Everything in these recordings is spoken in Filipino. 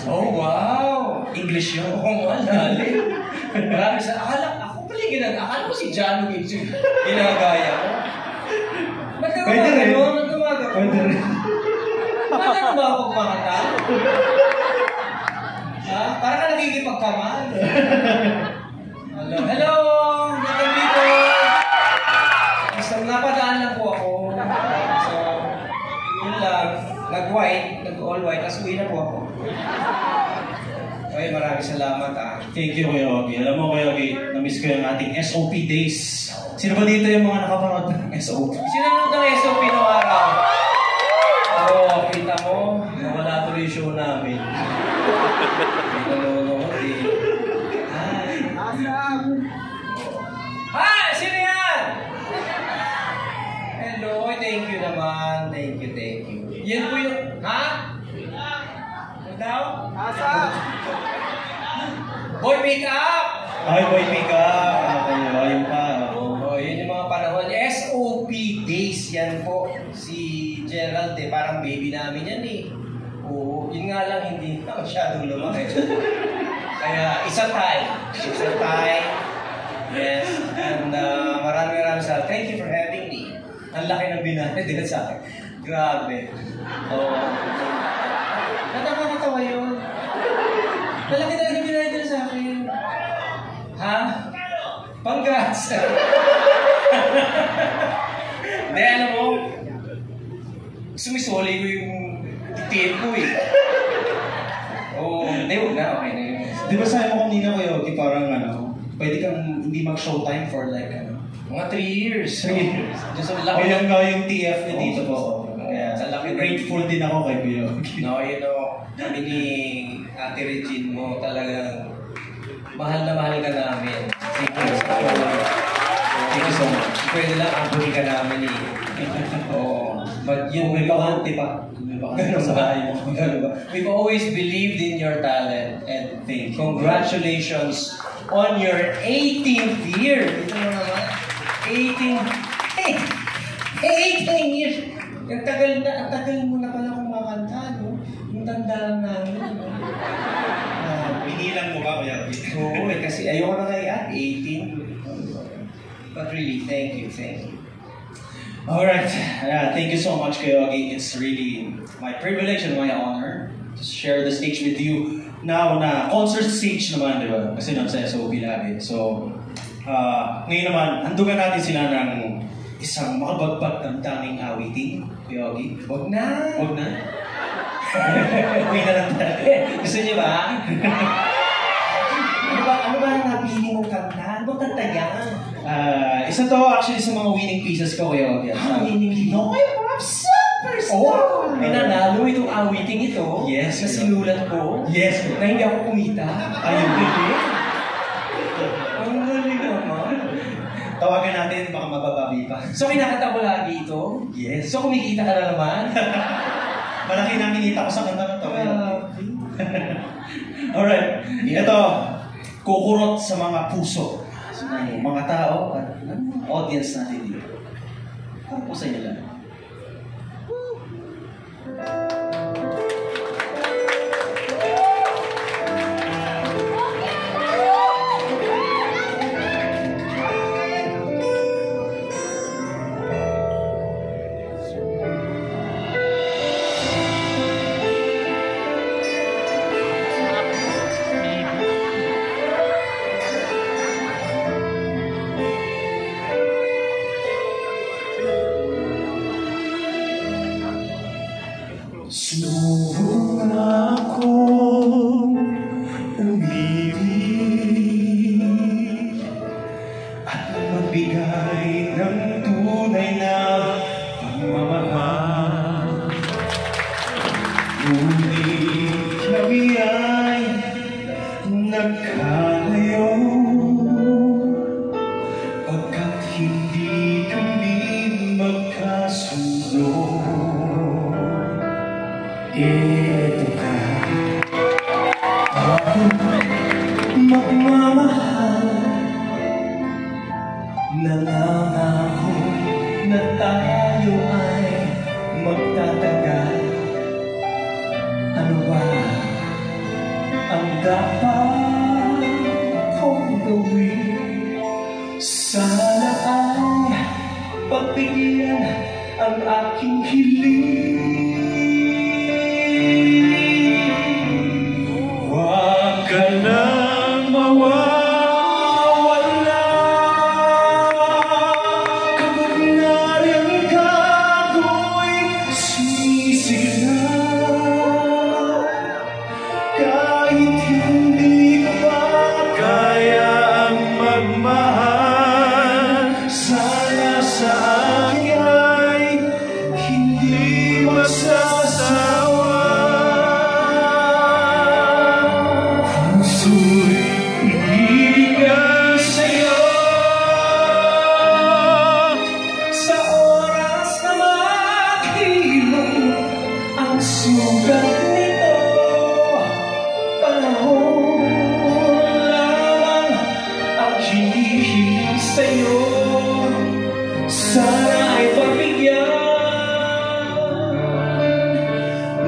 Oh, wow! English yun. Oo nga, lalim. Marami sa... Ako pala yung akala ko si Jano yung ginagaya ko. Ba't ka gumagano? Ba't gumagano? Pwede rin. Ba't ka gumagano kumakata? Ha? Parang ka nakikipagkamal. Hello? Hello! Gandang dito! Basta napadaan lang po ako. So, yun lang. Nag-white, nag-all white, tapos uwi na po ako. Okay, maraming salamat Thank you, Kuya Ogie. Alam mo, Kuya Ogie, na-miss ko yung ating SOP days. Sino ba dito yung mga nakapanood ng SOP? Sinunod ng SOP noong araw? Oo, kita mo, nawala tuloy yung show namin. Hindi nanonood eh. Hi! Sino yan? Hello, thank you naman. Thank you, thank you. Yan po yung... Ha? Ano daw? Asa? Boy, pick up! Ay, boy, pick up! Ano kayo? Ayun pa. Oh, yun yung mga panahon. SOP days yan po. Si Gerald eh, parang baby namin yan eh. Oo, yun nga lang hindi masyadong lumaki. Kaya isa time. Yes. And maraming salamat. Thank you for having me. Ang laki ng binayad din sa akin. Grabe. Oo. Nakakatawa yun. Malaki talaga binayad din sa akin. Ha? Panggas. Hindi, alam mo, sumisoli ko yung tip ko eh. Oo, hindi, huwag na. Okay na yun. Di ba sabi mo kanina, Kuya Ogie, parang pwede kang hindi mag-showtime for like mga 3 years. 3 years. Just O yung TF niya dito po. Kaya grateful din ako kay Kuya Ogie. No, you know, kami ni Ate Regine mo talagang mahal na mahal ka namin. Thank you so much. Pwede lang abuhin ka namin eh. Oo. But yun, may bakante pa. We've always believed in your talent and congratulations on your 18th year. Ito mo naman. 18 years. Ang tagal mo na pala kumakanta, no? Yung tanda lang namin, no? Binilang mo ba, Kuya Ogie? Oo, kasi ayoko na kaya, 18. But really, thank you. Alright, thank you so much, Kuya Ogie. It's really my privilege and my honor to share the stage with you. Now na concert stage naman, di ba? Kasi naman sa SOP lagi. So, ngayon naman, handugan natin sila ng isang makabagbag ng tanging awiting, Kuya Ogie. Huwag na. Uwi na lang tayo. Gusto niyo ba? Ano ba ang napili mong kanta? Ano kanta yan? Isa to actually sa mga winning pieces ko, Kuya Ogie. Winning pieces? Noy, Pop Superstar! Oh! Pinanalo itong awiting ito. Yes. Na sinulat ko. Yes. Na hindi ako kumita. Ayun din. Ang galing naman. Tawagan natin, baka mabababi pa. So kinakanta ko lagi ito? Yes. So kumikita ka na naman? Malaki na minita ko sa kanta na to. Alright. Ito, kukurot sa mga puso. Mga tao at audience natin dito. Para po sa inyo lang. Subok akong umibig at magbigay ng tunay na pagmamahal. Ngunit kami ay nagkalayo pagkat hindi kami magkasundo. Ito ka, ako magmamahal, nangangako na tayo ay magtatagal. Ano ba ang dapat kong gawin. Sana ay pagbigyan ang aking hiling. Huwag ka nang mawawala kapag nariyan ka ako'y sumisigla. Kahit hindi ko pa kaya ang magmahal, sana sa akin ay hindi masasawa. Puso'y ibigay sa'yo sa oras na maghilom ang sugat nito. Panahon lamang ang hinihiling sa'yo. Sana ay pagbigyan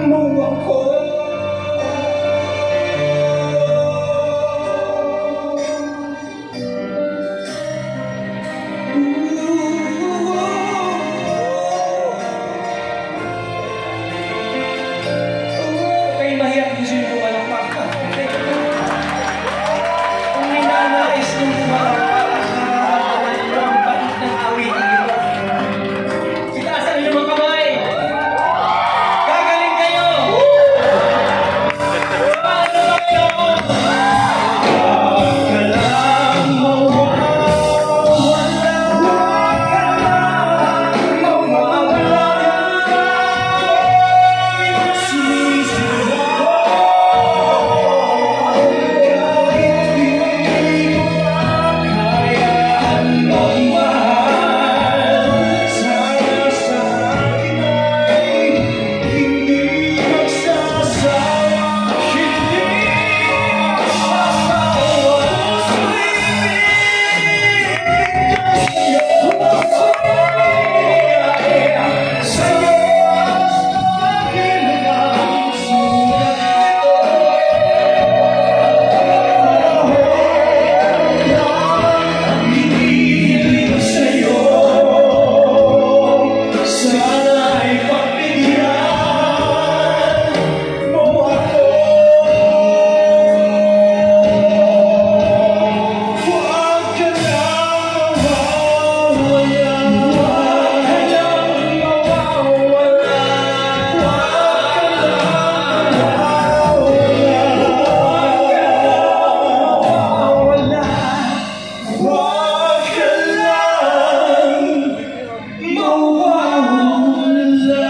mo ako. Okay, mahirap gusto yung pumalakpak ka. Kung may nanais nung pumalakpak ka, ang bait ng awitin ito. Sitaasan niyo mga kamay! Gagaling kayo! Paano ba kayo? Huwag ka lang mawawala. Mawawala. Sumisigla. Kahit hindi ko kayaan magmahal, sana sa akin ay hindi magsasawa. Hindi magsasawa. Sa'yo, akin ang sugat nito. Ang hinihiling sa'yo, sana ay pagbigyan mo ako. Huwag ka nang mawawala. Huwag ka nang mawawala. Huwag ka lang mawawala.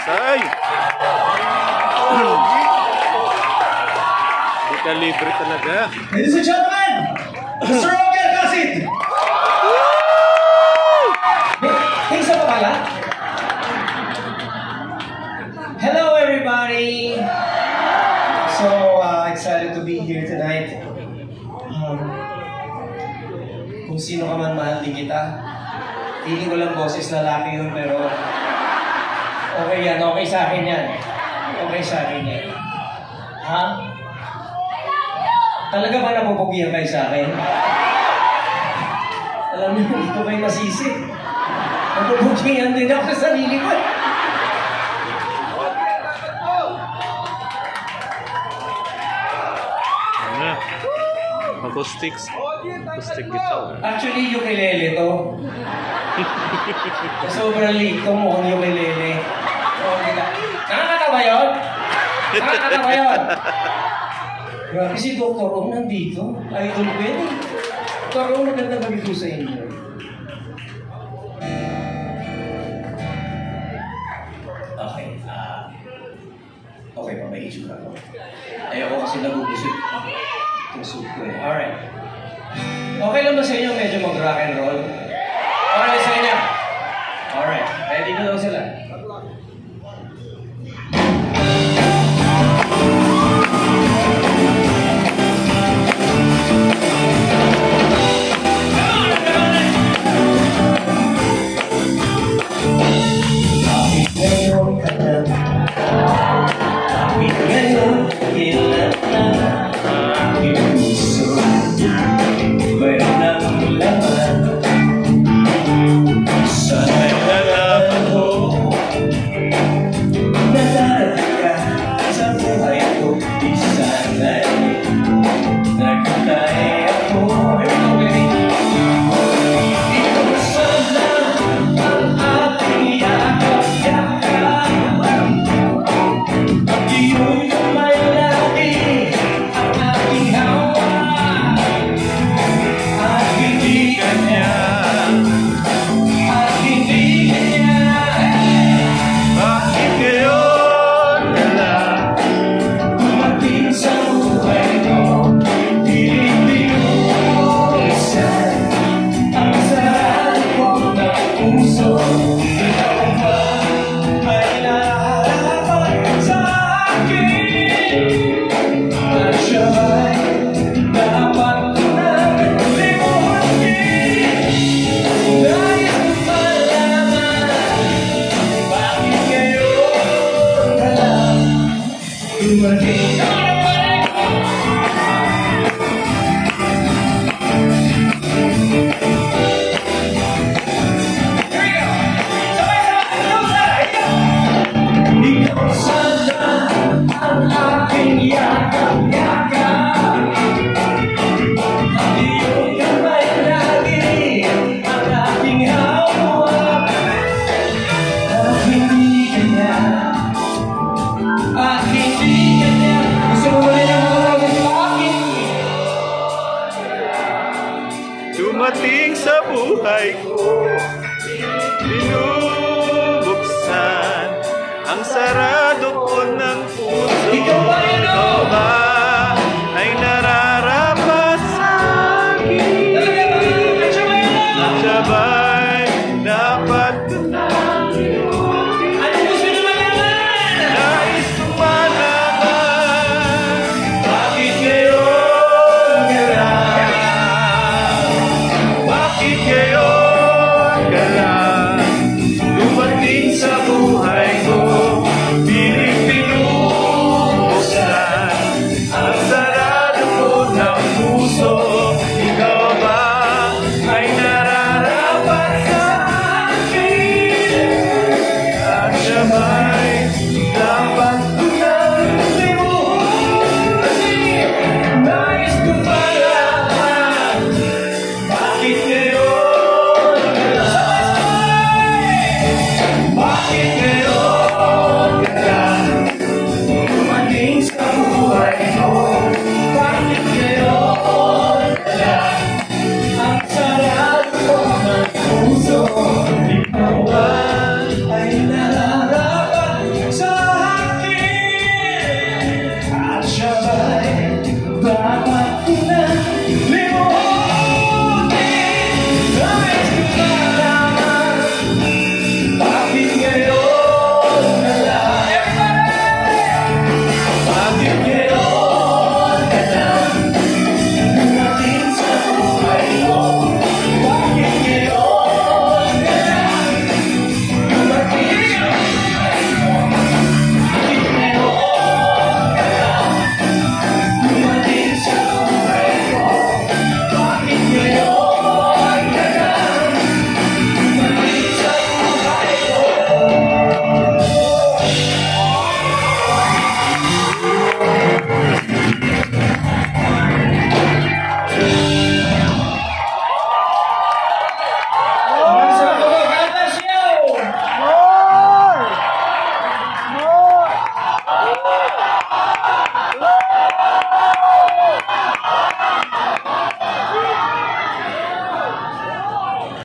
Say! Di ka libre talaga. Ladies and gentlemen, Mr. Roger Casit! May isa pa pala? Hello everybody! So excited to be here tonight. Kung sino ka man, mahal din kita. Feeling ko lang boses lalaki yun, pero okay yan, okay sa akin yan. Okay sa akin yan. Ha? Talaga ba napupugihan kayo sa akin? Alam niyo, dito kayo masisi. Napupugihan din ako sa sarili ko. Ano? Acoustic guitar. Actually, ukulele to. Sobrang liit ko, mukhang ukulele. Nakakatawa yun? Nakakatawa yun? Grabe si Dr. Ong nandito. Idol ko yan eh. Dr. Ong, magandang gabi po sa inyo. Okay, okay, papaisip na ako. Ayoko kasi nagugusot. Itong suit ko eh. Alright. Okay lang ba sa inyo medyo mag-rock and roll?